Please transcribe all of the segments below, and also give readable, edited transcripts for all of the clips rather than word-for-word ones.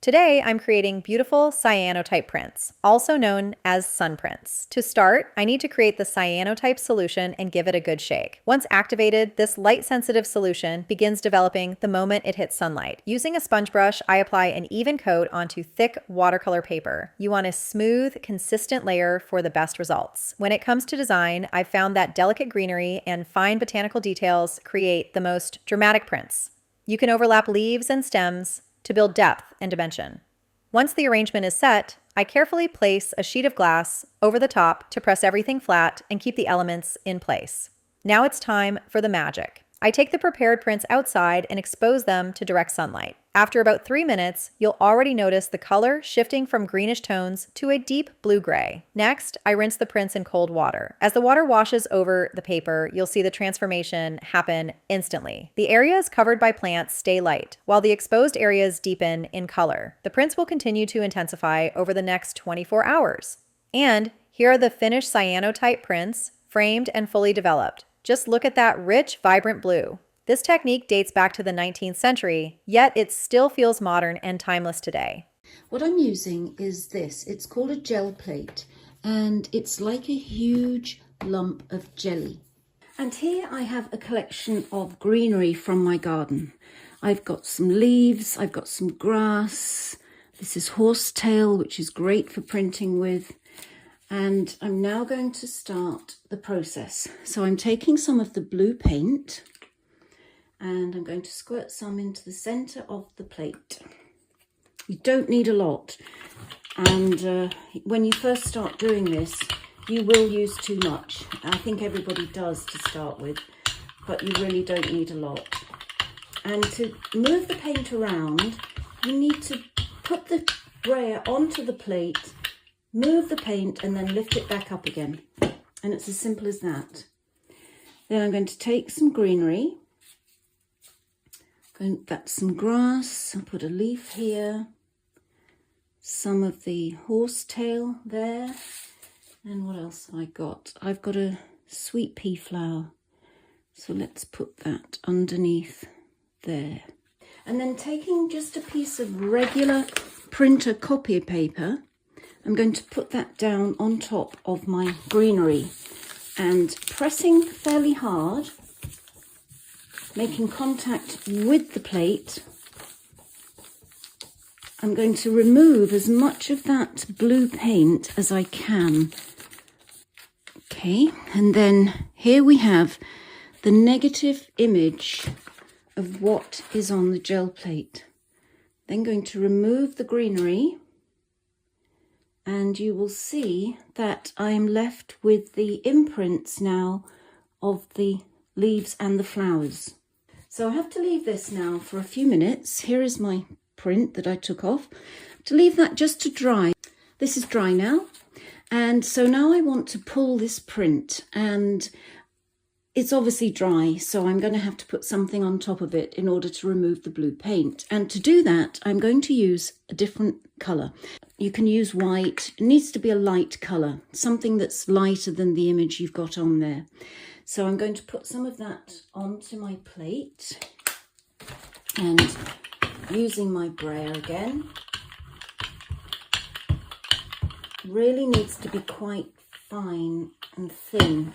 Today, I'm creating beautiful cyanotype prints, also known as sun prints. To start, I need to create the cyanotype solution and give it a good shake. Once activated, this light-sensitive solution begins developing the moment it hits sunlight. Using a sponge brush, I apply an even coat onto thick watercolor paper. You want a smooth, consistent layer for the best results. When it comes to design, I've found that delicate greenery and fine botanical details create the most dramatic prints. You can overlap leaves and stems to build depth and dimension. Once the arrangement is set, I carefully place a sheet of glass over the top to press everything flat and keep the elements in place. Now it's time for the magic. I take the prepared prints outside and expose them to direct sunlight. After about 3 minutes, you'll already notice the color shifting from greenish tones to a deep blue-gray. Next, I rinse the prints in cold water. As the water washes over the paper, you'll see the transformation happen instantly. The areas covered by plants stay light, while the exposed areas deepen in color. The prints will continue to intensify over the next 24 hours. And here are the finished cyanotype prints, framed and fully developed. Just look at that rich, vibrant blue. This technique dates back to the 19th century, yet it still feels modern and timeless today. What I'm using is this. It's called a gel plate, and it's like a huge lump of jelly. And here I have a collection of greenery from my garden. I've got some leaves, I've got some grass. This is horsetail, which is great for printing with. And I'm now going to start the process. So I'm taking some of the blue paint and I'm going to squirt some into the center of the plate. You don't need a lot. And when you first start doing this, you will use too much. I think everybody does to start with, but you really don't need a lot. And to move the paint around, you need to put the brayer onto the plate, move the paint and then lift it back up again. And it's as simple as that. Then I'm going to take some greenery. That's some grass. I'll put a leaf here. Some of the horsetail there. And what else have I got? I've got a sweet pea flower. So let's put that underneath there. And then taking just a piece of regular printer copy paper, I'm going to put that down on top of my greenery and pressing fairly hard, making contact with the plate, I'm going to remove as much of that blue paint as I can. Okay, and then here we have the negative image of what is on the gel plate. Then going to remove the greenery, and you will see that I am left with the imprints now of the leaves and the flowers. So I have to leave this now for a few minutes. Here is my print that I took off. To leave that just to dry. This is dry now. And so now I want to pull this print, and it's obviously dry, so I'm going to have to put something on top of it in order to remove the blue paint. And to do that, I'm going to use a different colour. You can use white. It needs to be a light colour, something that's lighter than the image you've got on there. So I'm going to put some of that onto my plate, and using my brayer again. Really needs to be quite fine and thin.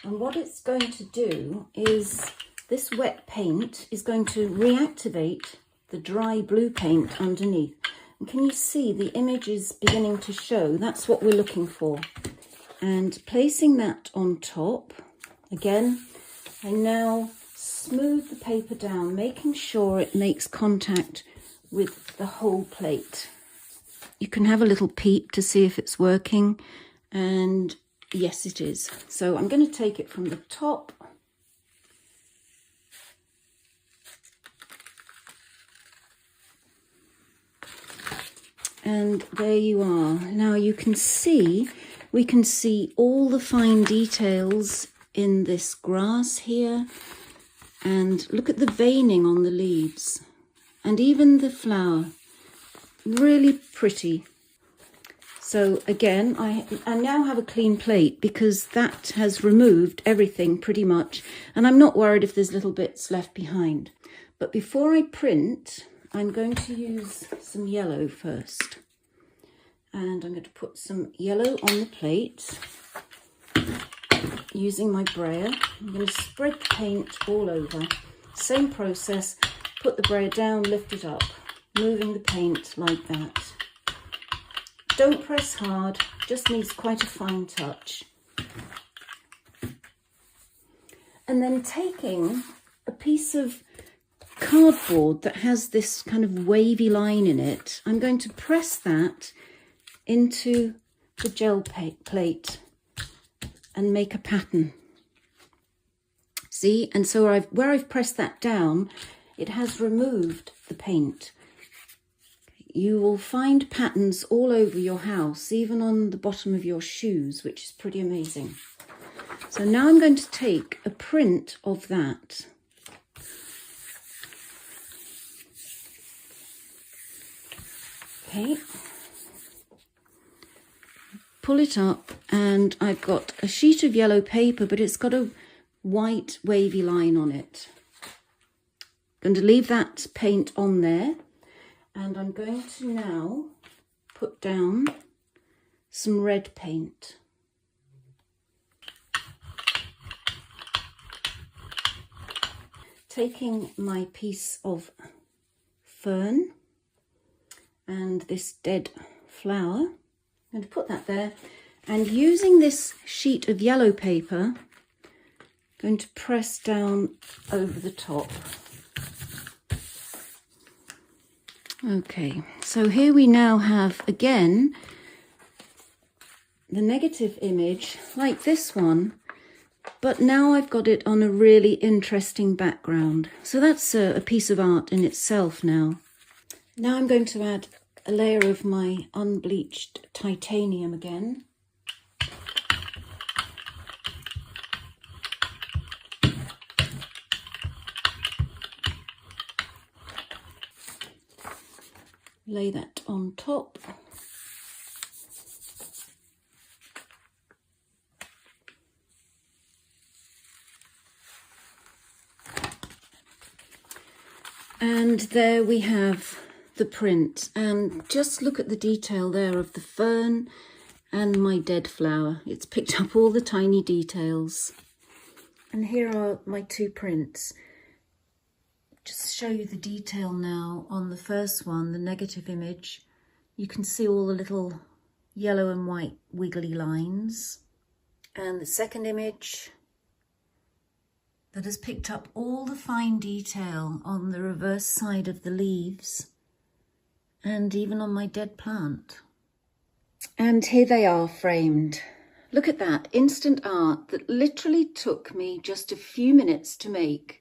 And what it's going to do is this wet paint is going to reactivate the dry blue paint underneath. And can you see the image is beginning to show? That's what we're looking for. And placing that on top, again, I now smooth the paper down, making sure it makes contact with the whole plate. You can have a little peep to see if it's working, and yes, it is. So I'm going to take it from the top. And there you are. Now you can see, we can see all the fine details in this grass here. And look at the veining on the leaves. And even the flower. Really pretty. So again, I now have a clean plate because that has removed everything pretty much. And I'm not worried if there's little bits left behind. But before I print, I'm going to use some yellow first. And I'm going to put some yellow on the plate using my brayer. I'm going to spread the paint all over. Same process, put the brayer down, lift it up, moving the paint like that. Don't press hard, just needs quite a fine touch. And then taking a piece of cardboard that has this kind of wavy line in it, I'm going to press that into the gel plate and make a pattern. See, and so where I've pressed that down, it has removed the paint. You will find patterns all over your house, even on the bottom of your shoes, which is pretty amazing. So now I'm going to take a print of that. Okay. Pull it up, and I've got a sheet of yellow paper, but it's got a white wavy line on it. I'm going to leave that paint on there, and I'm going to now put down some red paint. Taking my piece of fern and this dead flower, I'm going to put that there, and using this sheet of yellow paper, I'm going to press down over the top. Okay, so here we now have again the negative image like this one, but now I've got it on a really interesting background. So that's a piece of art in itself now. Now I'm going to add a layer of my unbleached titanium again. Lay that on top. And there we have the print, and just look at the detail there of the fern and my dead flower. It's picked up all the tiny details. And here are my two prints. Just show you the detail now on the first one, the negative image. You can see all the little yellow and white wiggly lines. And the second image that has picked up all the fine detail on the reverse side of the leaves and even on my dead plant. And here they are framed. Look at that instant art that literally took me just a few minutes to make.